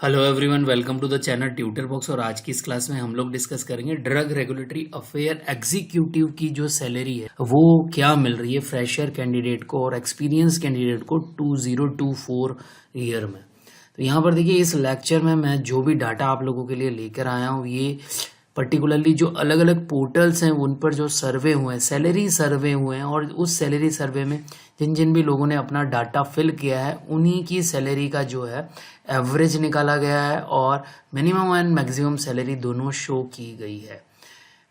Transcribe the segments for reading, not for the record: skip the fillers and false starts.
Hello everyone, welcome to the channel Tutor Box. और आज की इस क्लास में हम लोग डिस्कस करेंगे ड्रग रेगुलेटरी अफेयर एग्जीक्यूटिव की जो सैलरी है वो क्या मिल रही है फ्रेशर कैंडिडेट को और एक्सपीरियंस कैंडिडेट को 2024 ईयर में। तो यहाँ पर देखिए, इस लेक्चर में मैं जो भी डाटा आप लोगों के लिए लेकर आया हूँ ये पर्टिकुलरली जो अलग अलग पोर्टल्स हैं उन पर जो सर्वे हुए हैं, सैलरी सर्वे हुए हैं, और उस सैलरी सर्वे में जिन जिन भी लोगों ने अपना डाटा फिल किया है उन्हीं की सैलरी का जो है एवरेज निकाला गया है और मिनिमम एंड मैक्सिमम सैलरी दोनों शो की गई है।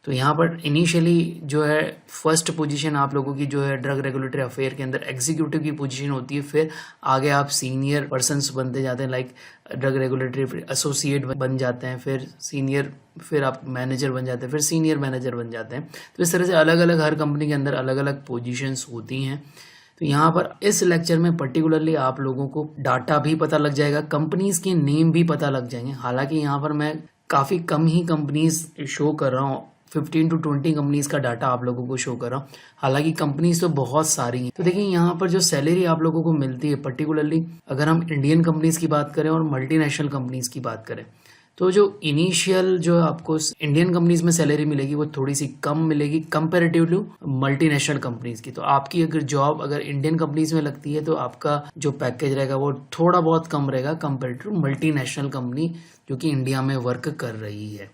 तो यहाँ पर इनिशियली जो है फर्स्ट पोजीशन आप लोगों की जो है ड्रग रेगुलेटरी अफेयर के अंदर एग्जीक्यूटिव की पोजीशन होती है, फिर आगे आप सीनियर पर्सन्स बनते जाते हैं, लाइक ड्रग रेगुलेटरी एसोसिएट बन जाते हैं, फिर सीनियर, फिर आप मैनेजर बन जाते हैं, फिर सीनियर मैनेजर बन जाते हैं। तो इस तरह से अलग अलग हर कंपनी के अंदर अलग अलग पोजीशंस होती हैं। तो यहाँ पर इस लेक्चर में पर्टिकुलरली आप लोगों को डाटा भी पता लग जाएगा, कंपनीज के नेम भी पता लग जाएंगे। हालांकि यहाँ पर मैं काफ़ी कम ही कंपनीज शो कर रहा हूँ, 15 to 20 कंपनीज का डाटा आप लोगों को शो कर रहा हूँ। हालांकि कंपनीज तो बहुत सारी हैं। तो देखिए यहाँ पर जो सैलरी आप लोगों को मिलती है, पर्टिकुलरली अगर हम इंडियन कंपनीज की बात करें और मल्टीनेशनल कंपनीज की बात करें, तो जो इनिशियल जो आपको इंडियन कंपनीज में सैलरी मिलेगी वो थोड़ी सी कम मिलेगी कंपेरेटिवली मल्टीनेशनल कंपनीज की। तो आपकी अगर जॉब अगर इंडियन कंपनीज में लगती है तो आपका जो पैकेज रहेगा वो थोड़ा बहुत कम रहेगा कंपेरेटिव मल्टीनेशनल कंपनी जो कि इंडिया में वर्क कर रही है।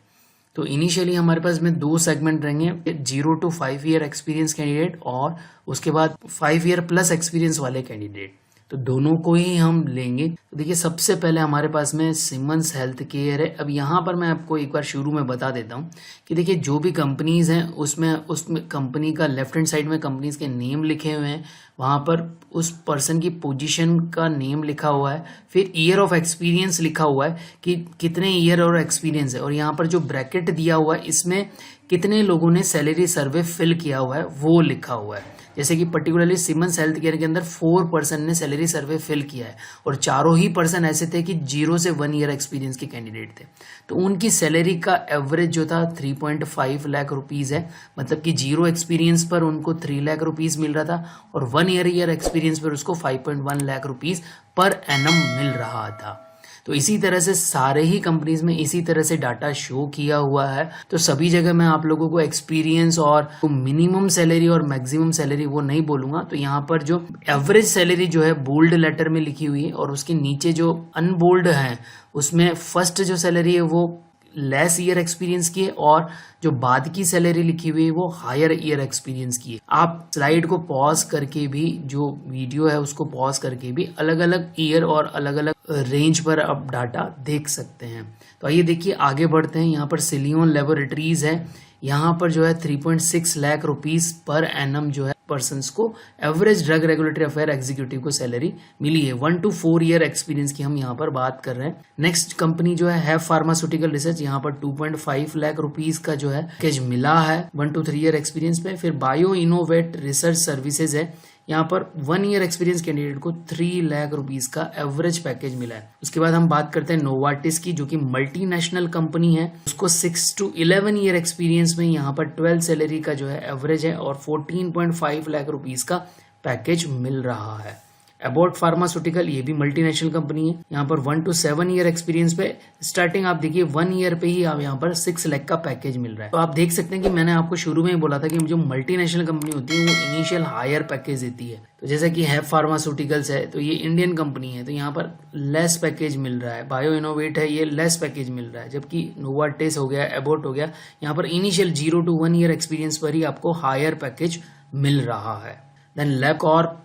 तो इनिशियली हमारे पास में दो सेगमेंट रहेंगे, 0 to 5 ईयर एक्सपीरियंस कैंडिडेट और उसके बाद 5 ईयर प्लस एक्सपीरियंस वाले कैंडिडेट। तो दोनों को ही हम लेंगे। तो देखिए, सबसे पहले हमारे पास में सिमंस हेल्थ केयर है। अब यहाँ पर मैं आपको एक बार शुरू में बता देता हूँ कि देखिए जो भी कंपनीज हैं उसमें कंपनी का लेफ्ट हैंड साइड में कंपनीज के नेम लिखे हुए हैं, वहाँ पर उस पर्सन की पोजीशन का नेम लिखा हुआ है, फिर ईयर ऑफ एक्सपीरियंस लिखा हुआ है कि कितने ईयर और एक्सपीरियंस है, और यहाँ पर जो ब्रैकेट दिया हुआ है इसमें कितने लोगों ने सैलरी सर्वे फिल किया हुआ है वो लिखा हुआ है। जैसे कि पर्टिकुलरली सिमंस हेल्थ केयर के अंदर 4% ने सैलरी सर्वे फिल किया है और चारों ही पर्सन ऐसे थे कि 0 से 1 ईयर एक्सपीरियंस के कैंडिडेट थे। तो उनकी सैलरी का एवरेज जो था 3.5 लाख रुपीज़ है, मतलब कि 0 एक्सपीरियंस पर उनको 3 लाख रुपीज़ मिल रहा था और 1 ईयर एक्सपीरियंस पर उसको 5.1 लाख रुपीज़ पर एनम मिल रहा था। तो इसी तरह से सारे ही कंपनीज में इसी तरह से डाटा शो किया हुआ है। तो सभी जगह मैं आप लोगों को एक्सपीरियंस और मिनिमम सैलरी और मैक्सिमम सैलरी वो नहीं बोलूंगा। तो यहाँ पर जो एवरेज सैलरी जो है बोल्ड लेटर में लिखी हुई है और उसके नीचे जो अनबोल्ड है उसमें फर्स्ट जो सैलरी है वो लेस ईयर एक्सपीरियंस की है और जो बाद की सैलरी लिखी हुई है वो हायर ईयर एक्सपीरियंस की है। आप स्लाइड को पॉज करके भी, जो वीडियो है उसको पॉज करके भी अलग अलग ईयर और अलग अलग रेंज पर आप डाटा देख सकते हैं। तो आइए देखिए आगे बढ़ते हैं। यहाँ पर सिलियन लेबोरेटरीज है, यहाँ पर जो है 3.6 लाख रुपीस पर एनम जो है पर्सन्स को average drug regulatory affair executive को सैलरी मिली है। 1 to 4 ईयर एक्सपीरियंस की हम यहाँ पर बात कर रहे हैं। नेक्स्ट कंपनी जो है फार्मास्यूटिकल रिसर्च, यहाँ पर 2.5 लाख रुपीस का जो है पैकेज मिला है 1 to 3 ईयर एक्सपीरियंस पे। फिर बायो इनोवेट रिसर्च सर्विसेज है, यहाँ पर 1 ईयर एक्सपीरियंस कैंडिडेट को 3 लाख रुपीस का एवरेज पैकेज मिला है। उसके बाद हम बात करते हैं नोवार्टिस की, जो कि मल्टीनेशनल कंपनी है, उसको 6 to 11 ईयर एक्सपीरियंस में यहाँ पर 12 सैलरी का जो है एवरेज है और 14.5 लाख रुपीस का पैकेज मिल रहा है। अबॉट फार्मास्यूटिकल, ये भी मल्टीनेशनल कंपनी है, यहाँ पर 1 to 7 ईयर एक्सपीरियंस पे स्टार्टिंग आप देखिए 1 ईयर पे ही आप यहाँ पर 6 लाख का पैकेज मिल रहा है। तो आप देख सकते हैं कि मैंने आपको शुरू में ही बोला था कि जो मल्टीनेशनल कंपनी होती है वो इनिशियल हायर पैकेज देती है। तो जैसे कि है फार्मास्यूटिकल्स है तो ये इंडियन कंपनी है तो यहाँ पर लेस पैकेज मिल रहा है। बायो इनोवेट है, ये लेस पैकेज मिल रहा है, जबकि नोवार्टिस हो गया, एबॉट हो गया, यहाँ पर इनिशियल 0 to 1 ईयर एक्सपीरियंस पर ही आपको हायर पैकेज मिल रहा है। देन लैक और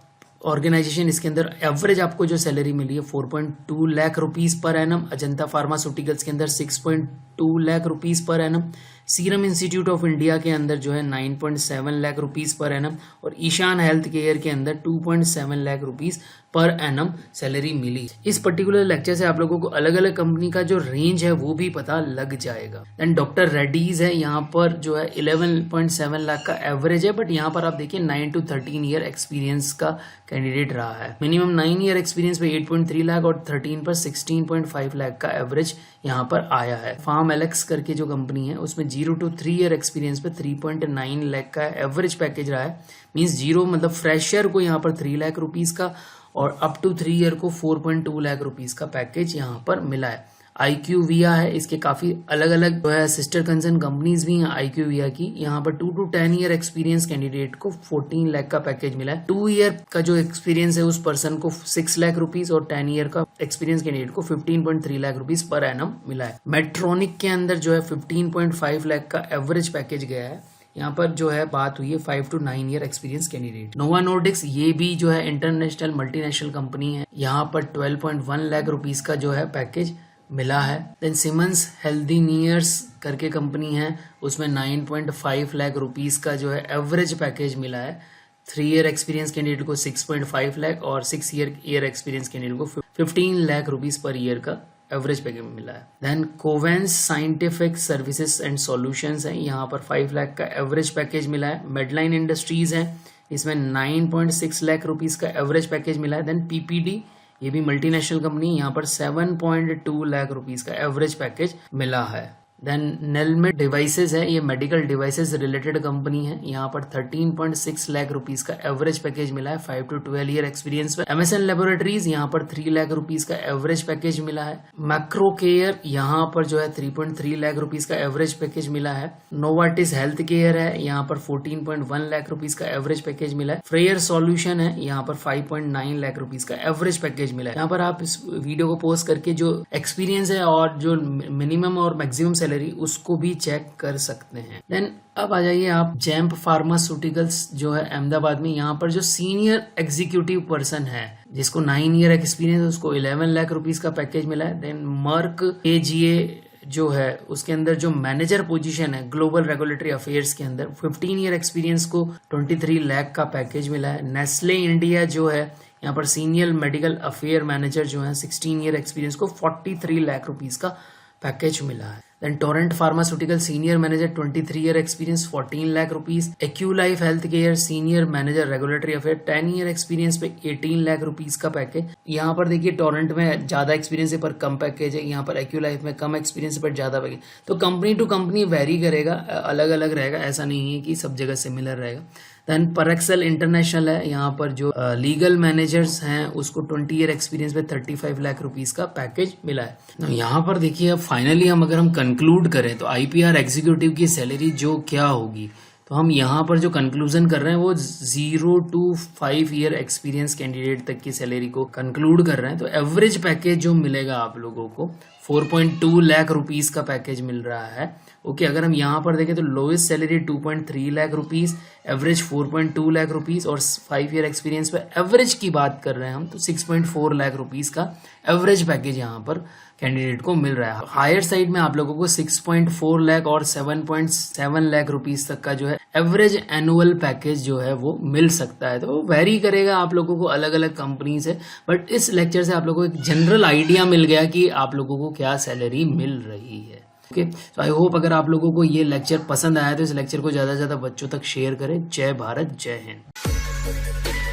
ऑर्गेनाइजेशन, इसके अंदर एवरेज आपको जो सैलरी मिली है 4.2 lakh rupees per annum. Ajanta pharmaceuticals के अंदर 6.2 lakh rupees per annum. Serum institute of India के अंदर जो है 9.7 लाख रुपीस पर एनम और ईशान हेल्थ केयर के अंदर 2.7 lakh rupees per annum salary मिली। इस पर्टिकुलर लेक्चर से आप लोगों को अलग अलग कंपनी का जो रेंज है वो भी पता लग जाएगा। देन डॉक्टर रेड्डीज है, यहाँ पर जो है 11.7 लाख का एवरेज है, बट यहाँ पर आप देखिए 9 to 13 ईयर एक्सपीरियंस का कैंडिडेट रहा है। मिनिमम 9 ईयर एक्सपीरियंस पे 8.3 लाख और 13 पर 16.5 लाख का एवरेज यहाँ पर आया है। फार्म एलेक्स करके जो कंपनी है उसमें 0 to 3 ईयर एक्सपीरियंस पे 3.9 लाख का एवरेज पैकेज रहा है। मींस 0 मतलब फ्रेशर को यहाँ पर 3 लाख रुपीस का और अप टू 3 ईयर को 4.2 लाख रुपीस का पैकेज यहाँ पर मिला है। IQVIA है, इसके काफी अलग अलग जो है सिस्टर कंसर्न कंपनीज भी हैं IQVIA की। यहाँ पर 2 to 10 ईयर एक्सपीरियंस कैंडिडेट को 14 लाख का पैकेज मिला है। 2 ईयर का जो एक्सपीरियंस है उस पर्सन को 6 लाख रुपीज और 10 ईयर का एक्सपीरियंस कैंडिडेट को 15.3 लाख रुपीज पर एनम मिला है। मेट्रॉनिक के अंदर जो है 15.5 लाख का एवरेज पैकेज गया है। यहाँ पर जो है बात हुई है 5 to 9 year experience candidate. Nova Nordics ये भी जो है इंटरनेशनल मल्टीनेशनल कंपनी है, यहाँ पर 12.1 लाख रुपीज का जो है पैकेज मिला है। देन सिमंस हेल्थीनियर्स करके कंपनी है, उसमें 9.5 लाख रुपीज का जो है एवरेज पैकेज मिला है। 3 ईयर एक्सपीरियंस कैंडिडेट को 6.5 लाख और 6 ईयर एक्सपीरियंस कैंडिडेट को 15 लाख रुपीज पर ईयर का एवरेज पैकेज मिला है। Then Covance scientific services and solutions है, यहाँ पर 5 लाख का एवरेज पैकेज मिला है। मेडलाइन इंडस्ट्रीज है, इसमें 9.6 लाख रुपीज का एवरेज पैकेज मिला है। देन PPD ये भी मल्टीनेशनल कंपनी, यहाँ पर 7.2 लाख रुपीज का एवरेज पैकेज मिला है। देन नेलमेट डिवाइसेस है, ये मेडिकल डिवाइसेस रिलेटेड कंपनी है, यहाँ पर 13.6 लाख रुपीज का एवरेज पैकेज मिला है 5 to 12 ईयर एक्सपीरियंस में। MSN लेबोरेटरीज यहाँ पर 3 लाख रुपीज का एवरेज पैकेज मिला है। मैक्रो केयर यहाँ पर जो है 3.3 लाख रुपीज का एवरेज पैकेज मिला है। नोवार्टिस हेल्थ केयर है, यहाँ पर 14.1 लाख रुपीज का एवरेज पैकेज मिला है। फ्रेयर सॉल्यूशन है, यहाँ पर 5.9 लाख रुपीज का एवरेज पैकेज मिला है। यहाँ पर आप इस वीडियो को पोस्ट करके जो एक्सपीरियंस है और जो मिनिमम और मैक्सिमम सैलरी उसको भी चेक कर सकते हैं। देन अब आ जाइए आप जैम्प फार्मास्यूटिकल्स जो है अहमदाबाद में, यहाँ पर जो सीनियर एग्जीक्यूटिव पर्सन है जिसको 9 ईयर एक्सपीरियंस है उसको 11 लाख रुपीज का पैकेज मिला है। देन मर्क AGA जो है उसके अंदर जो मैनेजर पोजीशन है ग्लोबल रेगुलेटरी अफेयर्स के अंदर 15 ईयर एक्सपीरियंस को 23 लाख का पैकेज मिला है। नेस्ले इंडिया जो है यहाँ पर सीनियर मेडिकल अफेयर मैनेजर जो है 16 ईयर एक्सपीरियंस को 43 लाख रुपीज का पैकेज मिला है। Then Torrent pharmaceutical senior manager 23 year experience 14 lakh rupees. Aculife health care senior manager regulatory affair 10 year experience पे 18 लाख रुपीज का पैकेज। यहाँ पर देखिए टोरेंट में ज्यादा एक्सपीरियंस है पर कम पैकेज है, यहाँ पर एक्यूलाइफ में कम एक्सपीरियंस है पर ज्यादा पैकेज। तो कंपनी टू कंपनी वेरी करेगा, अलग अलग रहेगा, ऐसा नहीं है कि सब जगह सिमिलर रहेगा। देन परक्सेल इंटरनेशनल है, यहाँ पर जो लीगल मैनेजर्स हैं उसको 20 ईयर एक्सपीरियंस पे 35 लाख रुपीस का पैकेज मिला है। तो यहाँ पर देखिए अब फाइनली अगर हम कंक्लूड करें तो IPR एग्जीक्यूटिव की सैलरी जो क्या होगी, तो हम यहाँ पर जो कंक्लूजन कर रहे हैं वो 0 to 5 ईयर एक्सपीरियंस कैंडिडेट तक की सैलरी को कंक्लूड कर रहे हैं। तो एवरेज पैकेज जो मिलेगा आप लोगों को 4.2 लाख रुपीस का पैकेज मिल रहा है। ओके, अगर हम यहाँ पर देखें तो lowest salary 2.3 lakh rupees, average 4.2 lakh rupees और 5 ईयर एक्सपीरियंस पे एवरेज की बात कर रहे हैं हम तो 6.4 लाख रुपीस का एवरेज पैकेज यहाँ पर कैंडिडेट को मिल रहा है। हायर साइड में आप लोगों को 6.4 लाख और 7.7 लाख रुपीस तक का जो है एवरेज एनुअल पैकेज जो है वो मिल सकता है। तो वेरी करेगा आप लोगों को अलग अलग कंपनी से, बट इस लेक्चर से आप लोगों को एक जनरल आइडिया मिल गया कि आप लोगों को क्या सैलरी मिल रही है। ओके, तो आई होप अगर आप लोगों को ये लेक्चर पसंद आया तो इस लेक्चर को ज़्यादा से ज़्यादा बच्चों तक शेयर करें। जय भारत, जय हिंद।